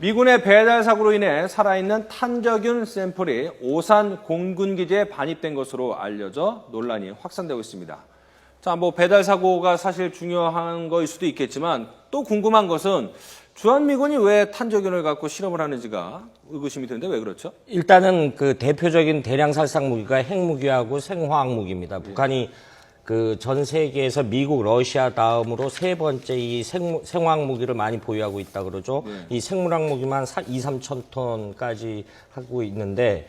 미군의 배달 사고로 인해 살아있는 탄저균 샘플이 오산 공군기지에 반입된 것으로 알려져 논란이 확산되고 있습니다. 자, 배달 사고가 사실 중요한 거일 수도 있겠지만 또 궁금한 것은 주한미군이 왜 탄저균을 갖고 실험을 하는지가 의구심이 드는데 왜 그렇죠? 일단은 그 대표적인 대량 살상 무기가 핵무기하고 생화학 무기입니다. 북한이 그 전 세계에서 미국, 러시아 다음으로 세 번째 이 생화학 무기를 많이 보유하고 있다 그러죠. 이 생물학 무기만 2, 3천 톤까지 하고 있는데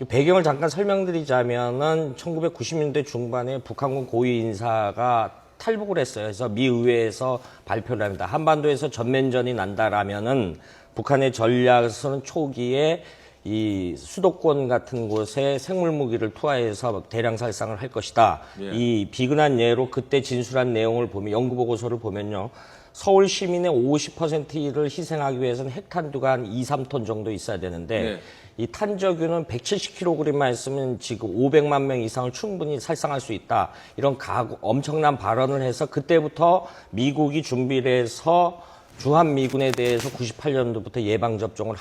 배경을 잠깐 설명드리자면은 1990년대 중반에 북한군 고위 인사가 탈북을 했어요. 그래서 미 의회에서 발표를 합니다. 한반도에서 전면전이 난다라면은 북한의 전략에서는 초기에 이 수도권 같은 곳에 생물 무기를 투하해서 대량 살상을 할 것이다. 이 비근한 예로 그때 진술한 내용을 보면 연구 보고서를 보면요. 서울 시민의 50%를 희생하기 위해서는 핵탄두가 한 2, 3톤 정도 있어야 되는데 이 탄저균은 170kg만 있으면 지금 500만 명 이상을 충분히 살상할 수 있다. 이런 엄청난 발언을 해서 그때부터 미국이 준비를 해서 주한미군에 대해서 98년도부터 예방접종을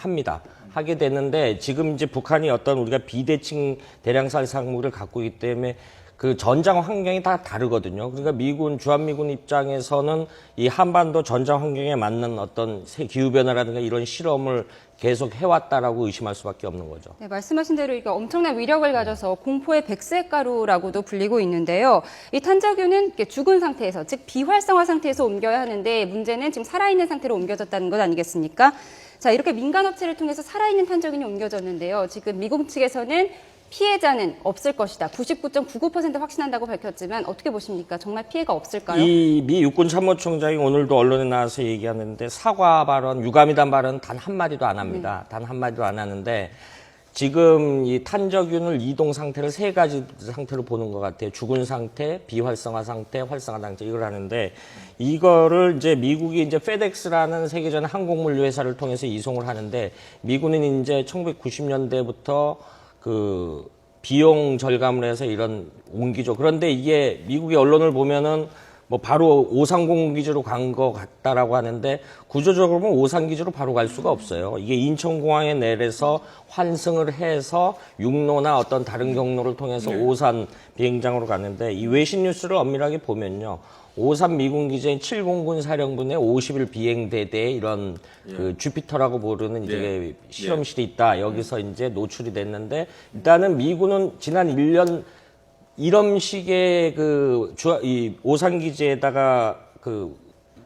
하게 됐는데 지금 이제 북한이 어떤 우리가 비대칭 대량살상무기를 갖고 있기 때문에 그 전장 환경이 다 다르거든요. 그러니까 주한미군 입장에서는 이 한반도 전장 환경에 맞는 어떤 기후변화라든가 이런 실험을 계속 해왔다라고 의심할 수밖에 없는 거죠. 네, 말씀하신 대로 이게 엄청난 위력을 가져서 공포의 백색가루라고도 불리고 있는데요. 이 탄저균은 죽은 상태에서, 즉 비활성화 상태에서 옮겨야 하는데 문제는 지금 살아있는 상태로 옮겨졌다는 것 아니겠습니까? 자, 이렇게 민간업체를 통해서 살아있는 탄저균이 옮겨졌는데요. 지금 미국 측에서는 피해자는 없을 것이다. 99.99% 확신한다고 밝혔지만 어떻게 보십니까? 정말 피해가 없을까요? 이 미 육군 참모총장이 오늘도 언론에 나와서 얘기하는데 사과 발언, 유감이란 발언 단 한마디도 안 합니다. 단 한마디도 안 하는데 지금 이 탄저균을 이동 상태를 세 가지 상태로 보는 것 같아요. 죽은 상태, 비활성화 상태, 활성화 상태 이걸 하는데 이거를 이제 미국이 이제 페덱스라는 세계적인 항공물류 회사를 통해서 이송을 하는데 미군은 이제 1990년대부터 그 비용 절감을 해서 이런 옮기죠. 그런데 이게 미국의 언론을 보면은 바로 오산 공군기지로 간 것 같다라고 하는데 구조적으로 보면 오산 기지로 바로 갈 수가 없어요. 이게 인천공항에 내려서 환승을 해서 육로나 어떤 다른 경로를 통해서 오산 비행장으로 갔는데 이 외신 뉴스를 엄밀하게 보면요. 오산 미군기지의 7공군 사령부의 50일 비행대대에 이런 그 주피터라고 부르는 이제 실험실이 있다. 여기서 이제 노출이 됐는데 일단은 미군은 지난 1년 이런 식의 이 오산기지에다가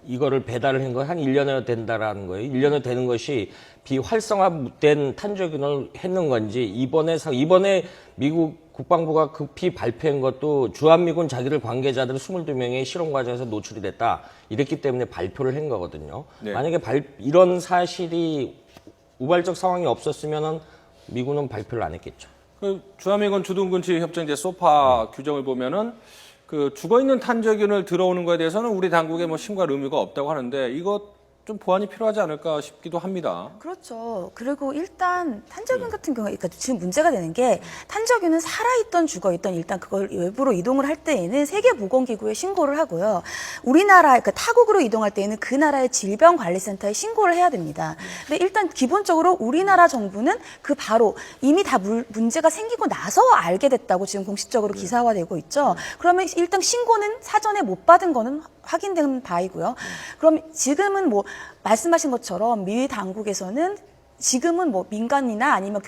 이거를 배달을 한 거 한 1년여 된다라는 거예요. 1년여 되는 것이 비활성화된 탄저균을 했는 건지 이번에 미국 국방부가 급히 발표한 것도 주한미군 자기들 관계자들 22명의 실험 과정에서 노출이 됐다. 이랬기 때문에 발표를 한 거거든요. 만약에 이런 사실이 우발적 상황이 없었으면은 미군은 발표를 안 했겠죠. 주한미군 주둔군치 협정제 소파 규정을 보면은 죽어있는 탄저균을 들어오는 거에 대해서는 우리 당국에 심과 의무가 없다고 하는데 이것 좀 보완이 필요하지 않을까 싶기도 합니다. 그렇죠. 그리고 일단 탄저균 같은 경우에 그러니까 지금 문제가 되는 게 탄저균은 살아있던 죽어있던 일단 그걸 외부로 이동을 할 때에는 세계보건기구에 신고를 하고요. 우리나라 그러니까 타국으로 이동할 때에는 그 나라의 질병관리센터에 신고를 해야 됩니다. 근데 일단 기본적으로 우리나라 정부는 바로 이미 다 문제가 생기고 나서 알게 됐다고 지금 공식적으로 기사화되고 있죠. 그러면 일단 신고는 사전에 못 받은 거는 확인된 바이고요. 그럼 지금은 말씀하신 것처럼 미 당국에서는 지금은 민간이나 아니면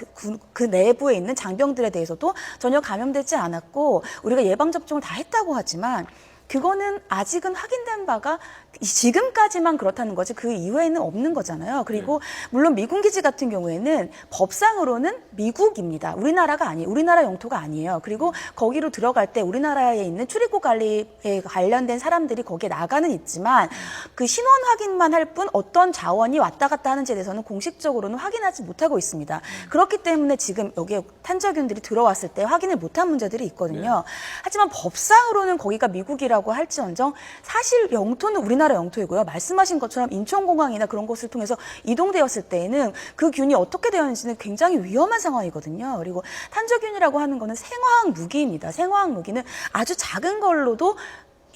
그 내부에 있는 장병들에 대해서도 전혀 감염되지 않았고 우리가 예방접종을 다 했다고 하지만 그거는 아직은 확인된 바가 지금까지만 그렇다는 거지 그 이후에는 없는 거잖아요. 그리고 물론 미군 기지 같은 경우에는 법상으로는 미국입니다. 우리나라가 아니에요. 우리나라 영토가 아니에요. 그리고 거기로 들어갈 때 우리나라에 있는 출입국 관리에 관련된 사람들이 거기에 나가는 있지만 그 신원 확인만 할 뿐 어떤 자원이 왔다 갔다 하는지에 대해서는 공식적으로는 확인하지 못하고 있습니다. 그렇기 때문에 지금 여기에 탄저균들이 들어왔을 때 확인을 못한 문제들이 있거든요. 하지만 법상으로는 거기가 미국이라고 할지언정 사실 영토는 우리나라 영토이고요. 말씀하신 것처럼 인천공항이나 그런 곳을 통해서 이동되었을 때에는 그 균이 어떻게 되었는지는 굉장히 위험한 상황이거든요. 그리고 탄저균이라고 하는 거는 생화학 무기입니다. 생화학 무기는 아주 작은 걸로도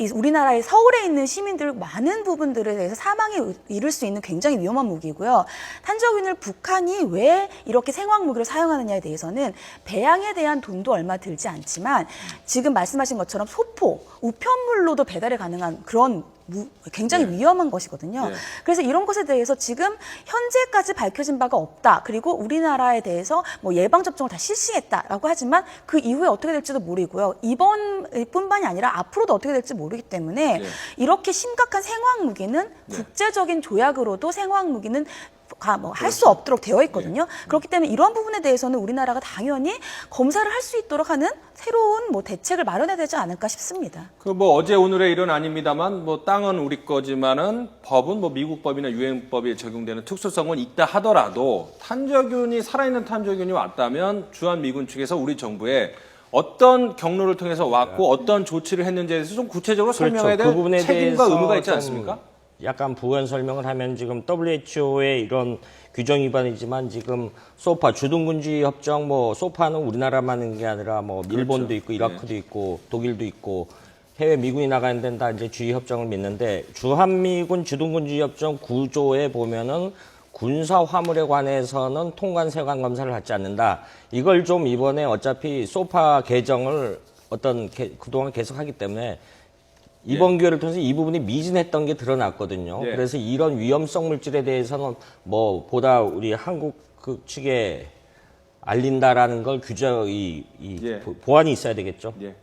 우리나라의 서울에 있는 시민들 많은 부분들에 대해서 사망에 이를 수 있는 굉장히 위험한 무기고요. 탄저균을 북한이 왜 이렇게 생화학 무기를 사용하느냐에 대해서는 배양에 대한 돈도 얼마 들지 않지만 지금 말씀하신 것처럼 소포, 우편물로도 배달이 가능한 그런 굉장히 위험한 것이거든요. 네. 그래서 이런 것에 대해서 지금 현재까지 밝혀진 바가 없다. 그리고 우리나라에 대해서 뭐 예방접종을 다 실시했다라고 하지만 그 이후에 어떻게 될지도 모르고요. 이번뿐만이 아니라 앞으로도 어떻게 될지 모르기 때문에 네. 이렇게 심각한 생화학 무기는 국제적인 조약으로도 생화학 무기는 할 수 그렇죠. 없도록 되어 있거든요. 그렇기 때문에 이런 부분에 대해서는 우리나라가 당연히 검사를 할 수 있도록 하는 새로운 뭐 대책을 마련해야 되지 않을까 싶습니다. 그 뭐 어제 오늘의 일은 아닙니다만 뭐 땅은 우리 거지만은 법은 뭐 미국 법이나 유엔법에 적용되는 특수성은 있다 하더라도 탄저균이 살아있는 탄저균이 왔다면 주한미군 측에서 우리 정부에 어떤 경로를 통해서 왔고 어떤 조치를 했는지에 대해서 좀 구체적으로 설명해야 될 그 부분에 책임과 대해서 의무가 있지 좀 않습니까? 약간 부연 설명을 하면 지금 WHO의 이런 규정 위반이지만 지금 소파 주둔군주의 협정 뭐 소파는 우리나라만 있는 게 아니라 뭐 일본도 그렇죠. 있고 이라크도 있고 독일도 있고 해외 미군이 나가는 데는 다 이제 주의 협정을 믿는데 주한미군 주둔군주의 협정 9조에 보면은 군사 화물에 관해서는 통관 세관 검사를 받지 않는다. 이걸 좀 이번에 어차피 소파 개정을 그동안 계속하기 때문에 이번 기회를 통해서 이 부분이 미진했던 게 드러났거든요. 예. 그래서 이런 위험성 물질에 대해서는 뭐 보다 우리 한국 그 측에 알린다라는 걸 규정이 예. 보완이 있어야 되겠죠. 예.